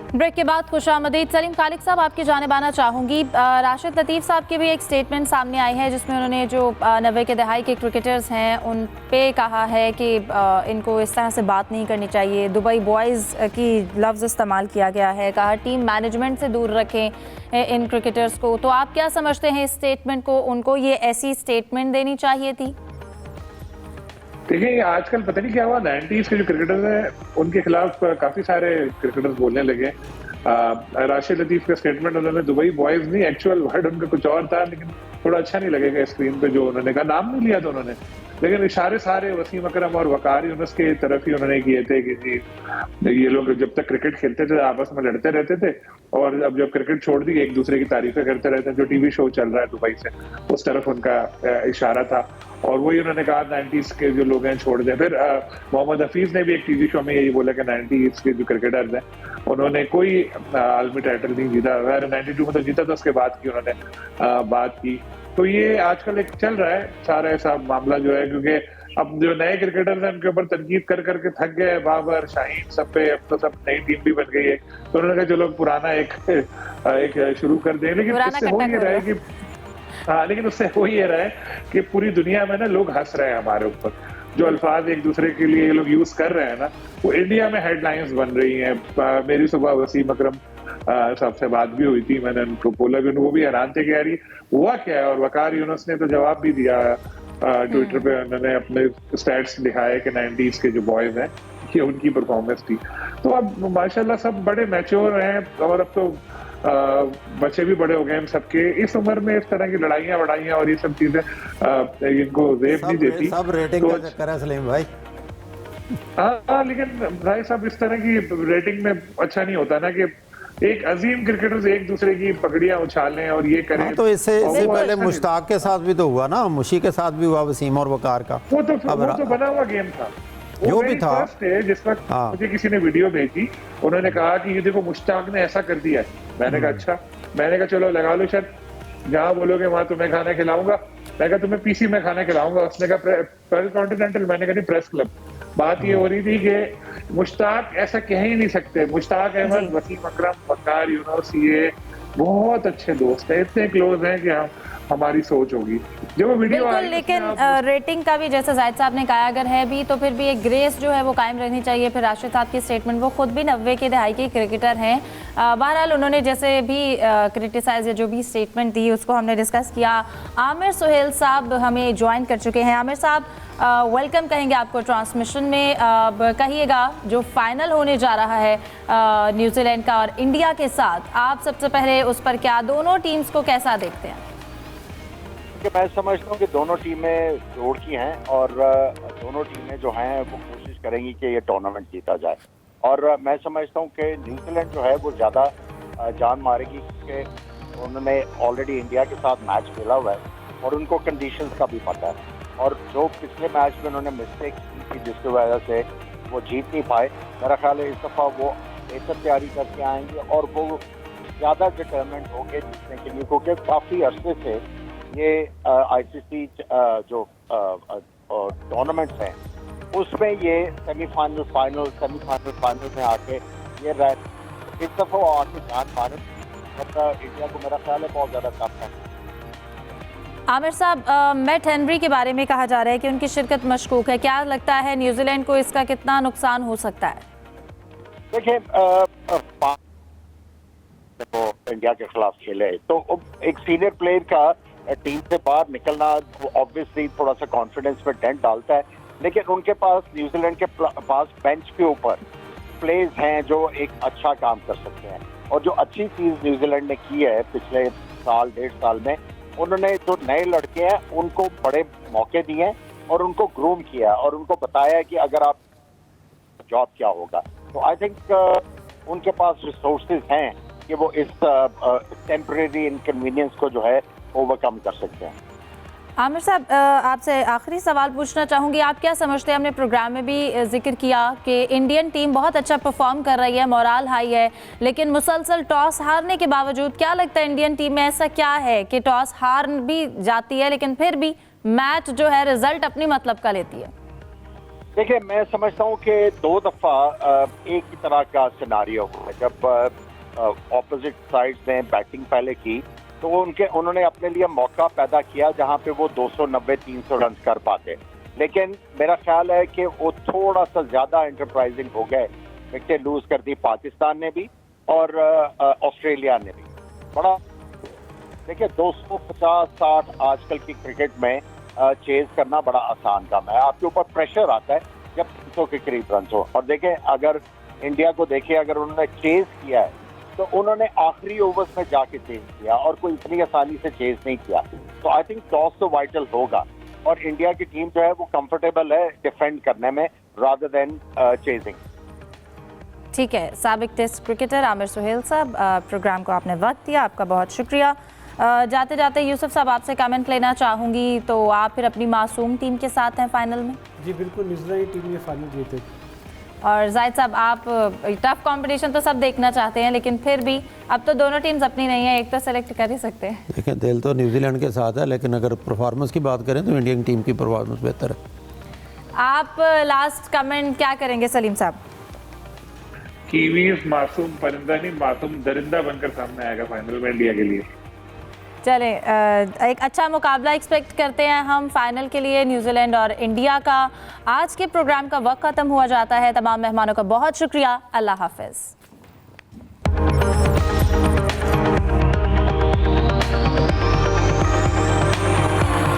Break के बाद खुशामदीद। सलीम खालिक साहब, आपकी जानिब आना चाहूँगी। राशिद लतीफ़ साहब की भी एक स्टेटमेंट सामने आई है जिसमें उन्होंने जो 90 के दहाई के क्रिकेटर्स हैं उन पे कहा है कि इनको इस तरह से बात नहीं करनी चाहिए। दुबई बॉयज़ की लफ्ज़ इस्तेमाल किया गया है, कहा टीम मैनेजमेंट से दूर रखें इन क्रिकेटर्स को। तो आप क्या समझते हैं इस स्टेटमेंट को? उनको ये ऐसी स्टेटमेंट देनी चाहिए थी? देखिए, आजकल पता नहीं क्या हुआ, 90s के जो क्रिकेटर्स हैं उनके खिलाफ काफी सारे क्रिकेटर्स बोलने लगे। राशिद लतीफ का स्टेटमेंट, उन्होंने दुबई बॉयज नहीं, एक्चुअल वर्ड उनका कुछ और था, लेकिन थोड़ा अच्छा नहीं लगेगा स्क्रीन पे जो उन्होंने कहा। नाम नहीं लिया था उन्होंने, लेकिन इशारे सारे वसीम अकरम और वकार यूनुस के तरफ ही उन्होंने किए थे कि जी ये लोग जब तक क्रिकेट खेलते थे आपस में लड़ते रहते थे, और अब जब क्रिकेट छोड़ दी एक दूसरे की तारीफें करते रहते हैं। जो टीवी शो चल रहा है दुबई से, उस तरफ उनका इशारा था, और वही उन्होंने कहा 90s के जो लोग हैं छोड़ दें। फिर मोहम्मद हफीज ने भी एक टीवी शो में यही बोला कि 90s के जो क्रिकेटर्स हैं उन्होंने कोई आलमी टाइटल नहीं जीता, 92 में तो जीता था, उसके बाद की उन्होंने बात की। तो ये आजकल एक चल रहा है सारा ऐसा मामला जो है, क्योंकि अब जो नए क्रिकेटर्स हैं उनके ऊपर तनकीद कर करके थक गए, बाबर, शाहीन, सब पे अब तो सब नई टीम भी बन गई है, तो उन्होंने कहा चलो पुराना एक शुरू कर दें। लेकिन इससे हो ये रहा है कि लेकिन उससे हो ये रहा है कि पूरी दुनिया में ना लोग हंस रहे हैं हमारे ऊपर। जो अल्फाज एक दूसरे के लिए ये लोग यूज कर रहे हैं ना, वो इंडिया में हेडलाइंस बन रही हैं। मेरी सुबह वसीम अकरम साहब से बात भी हुई थी, मैंने उनको बोला भी, वो भी हैरान थे कि यार ये हुआ क्या है। और वकार यूनुस ने तो जवाब भी दिया ट्विटर पे, उन्होंने अपने स्टैट्स दिखाए कि 90s के जो बॉयज हैं ये उनकी परफॉर्मेंस थी। तो अब माशाल्लाह सब बड़े मैच्योर हैं, और अब तो बच्चे भी बड़े हो गए हैं सबके। इस उम्र में इस तरह की लड़ाइयाँ और ये सब चीजें इनको जेब नहीं देती। सब रेटिंग का चक्कर है सलीम भाई। हाँ, लेकिन भाई साहब इस तरह की रेटिंग में अच्छा नहीं होता ना कि एक अजीम क्रिकेटर्स एक दूसरे की पगड़ियां उछालें और ये करें। तो इससे पहले मुश्ताक के साथ भी तो हुआ ना, मुशी के साथ भी हुआ, वसीम और वकार का। वो तो बना हुआ गेम था, जो भी था। जिस वक्त मुझे किसी ने वीडियो भेजी, उन्होंने कहा कि ये देखो मुश्ताक ने ऐसा कर दिया है। मैंने कहा अच्छा, मैंने कहा चलो लगा लो शर्त, जहाँ बोलोगे वहां तुम्हें खाना खिलाऊंगा। मैं कहा तुम्हें पीसी में खाना खिलाऊंगा। उसने कहा पेरिस कॉन्टिनेंटल, मैंने कहा नहीं प्रेस क्लब। बात ये हो रही थी कि मुश्ताक ऐसा कह ही नहीं सकते। मुश्ताक अहमद, वसीम अकरम, वकार यूनुस ये बहुत अच्छे दोस्त हैं, इतने क्लोज हैं कि हमारी सोच होगी जो वीडियो बिल्कुल। लेकिन रेटिंग का भी जैसे जाहिद साहब ने कहा, अगर है भी तो फिर भी एक ग्रेस जो है वो कायम रहनी चाहिए। फिर राशिद साहब की स्टेटमेंट, वो खुद भी 90 के दहाई के क्रिकेटर हैं। बहरहाल उन्होंने जैसे भी क्रिटिसाइज या जो भी स्टेटमेंट दी उसको हमने डिस्कस किया। आमिर सुहेल साहब हमें ज्वाइन कर चुके हैं। आमिर साहब, वेलकम कहेंगे आपको ट्रांसमिशन में। कहिएगा जो फाइनल होने जा रहा है न्यूजीलैंड का और इंडिया के साथ, आप सबसे पहले उस पर क्या, दोनों टीम्स को कैसा देखते हैं? कि मैं समझता हूँ कि दोनों टीमें जोड़ की हैं, और दोनों टीमें जो हैं वो कोशिश करेंगी कि ये टूर्नामेंट जीता जाए। और मैं समझता हूँ कि न्यूजीलैंड जो है वो ज़्यादा जान मारेगी, क्योंकि उन्होंने ऑलरेडी इंडिया के साथ मैच खेला हुआ है और उनको कंडीशंस का भी पता है। और जो पिछले मैच में उन्होंने मिस्टेक की थी जिसकी वजह से वो जीत नहीं पाए, मेरा ख्याल है इस दफ़ा वो बेहतर तैयारी करके आएंगे और वो ज़्यादा डिटरमेंट होंगे जीतने के लिए, क्योंकि काफ़ी अरसे से ये आईसीसी जो टूर्नामेंट्स हैं उसमें ये सेमीफाइनल फाइनल में आके ये इस दफ़ा वो आके जान मारे, मतलब इंडिया को मेरा ख्याल है बहुत ज़्यादा टफ है। आमिर साहब, मैट हेनरी के बारे में कहा जा रहा है कि उनकी शिरकत मशकूक है, क्या लगता है न्यूजीलैंड को इसका कितना नुकसान हो सकता है? देखिए, तो इंडिया के खिलाफ खेले तो एक सीनियर प्लेयर का टीम से बाहर निकलना ऑब्वियसली थोड़ा सा कॉन्फिडेंस में डेंट डालता है, लेकिन उनके पास न्यूजीलैंड के पास बेंच के ऊपर प्लेयर्स हैं जो एक अच्छा काम कर सकते हैं। और जो अच्छी चीज़ न्यूजीलैंड ने की है पिछले साल 1.5 साल में, उन्होंने जो नए लड़के हैं उनको बड़े मौके दिए हैं और उनको ग्रूम किया और उनको बताया कि अगर आप जॉब क्या होगा। तो आई थिंक उनके पास रिसोर्सेज हैं कि वो इस टेम्परेरी इनकन्वीनियंस को जो है ओवरकम कर सकते हैं। आमिर साहब, आपसे आखिरी सवाल पूछना चाहूँगी, आप क्या समझते हैं, हमने प्रोग्राम में भी जिक्र किया कि इंडियन टीम बहुत अच्छा परफॉर्म कर रही है, मोराल हाई है, लेकिन मुसलसल टॉस हारने के बावजूद क्या लगता है इंडियन टीम में ऐसा क्या है कि टॉस हार भी जाती है लेकिन फिर भी मैच जो है रिजल्ट अपनी मतलब का लेती है? देखिए, मैं समझता हूँ कि 2 दफा एक ही तरह का सिनारियो हुआ। जब ऑपोजिट साइड्स ने बैटिंग पहले की तो उन्होंने अपने लिए मौका पैदा किया जहां पे वो 290-300 रन कर पाते, लेकिन मेरा ख्याल है कि वो थोड़ा सा ज्यादा एंटरप्राइजिंग हो गए। विकेट लूज कर दी पाकिस्तान ने भी और ऑस्ट्रेलिया ने भी। बड़ा देखिए, 250-60 आजकल की क्रिकेट में चेज करना बड़ा आसान काम है। आपके ऊपर प्रेशर आता है जब 300 के करीब रन हो। और देखें, अगर इंडिया को देखिए, अगर उन्होंने चेज किया है तो उन्होंने आखिरी ओवर्स में जाके चेज किया और कोई इतनी आसानी से चेज नहीं किया। तो आई थिंक टॉस तो वाइटल होगा और इंडिया की टीम जो है वो कंफर्टेबल है डिफेंड करने में रादर देन चेजिंग। ठीक है, साबिक टेस्ट क्रिकेटर आमिर सुहेल साहब, प्रोग्राम को आपने वक्त दिया, आपका बहुत शुक्रिया। जाते जाते यूसुफ साहब आपसे कमेंट लेना चाहूँगी, तो आप फिर अपनी मासूम टीम के साथ हैं फाइनल में? जी बिल्कुल, न्यूजीलैंड टीम ये फाइनल जीते। और जाहिद साहब, आप टफ कंपटीशन तो सब देखना चाहते हैं, लेकिन फिर भी अब तो दोनों टीम्स अपनी नहीं है, एक तो सेलेक्ट कर ही सकते हैं। देखें, दिल तो न्यूजीलैंड के साथ है, लेकिन अगर परफॉर्मेंस की बात करें तो इंडियन टीम की परफॉर्मेंस बेहतर है। आप लास्ट कमेंट क्या करेंगे सलीम साहब? कीवीज मासूम परिंदा नहीं, मासूम दरिंदा बनकर सामने आएगा फाइनल में इंडिया के लिए। चले, एक अच्छा मुकाबला एक्सपेक्ट करते हैं हम फाइनल के लिए, न्यूजीलैंड और इंडिया का। आज के प्रोग्राम का वक्त ख़त्म हुआ जाता है। तमाम मेहमानों का बहुत शुक्रिया। अल्लाह हाफ़िज़।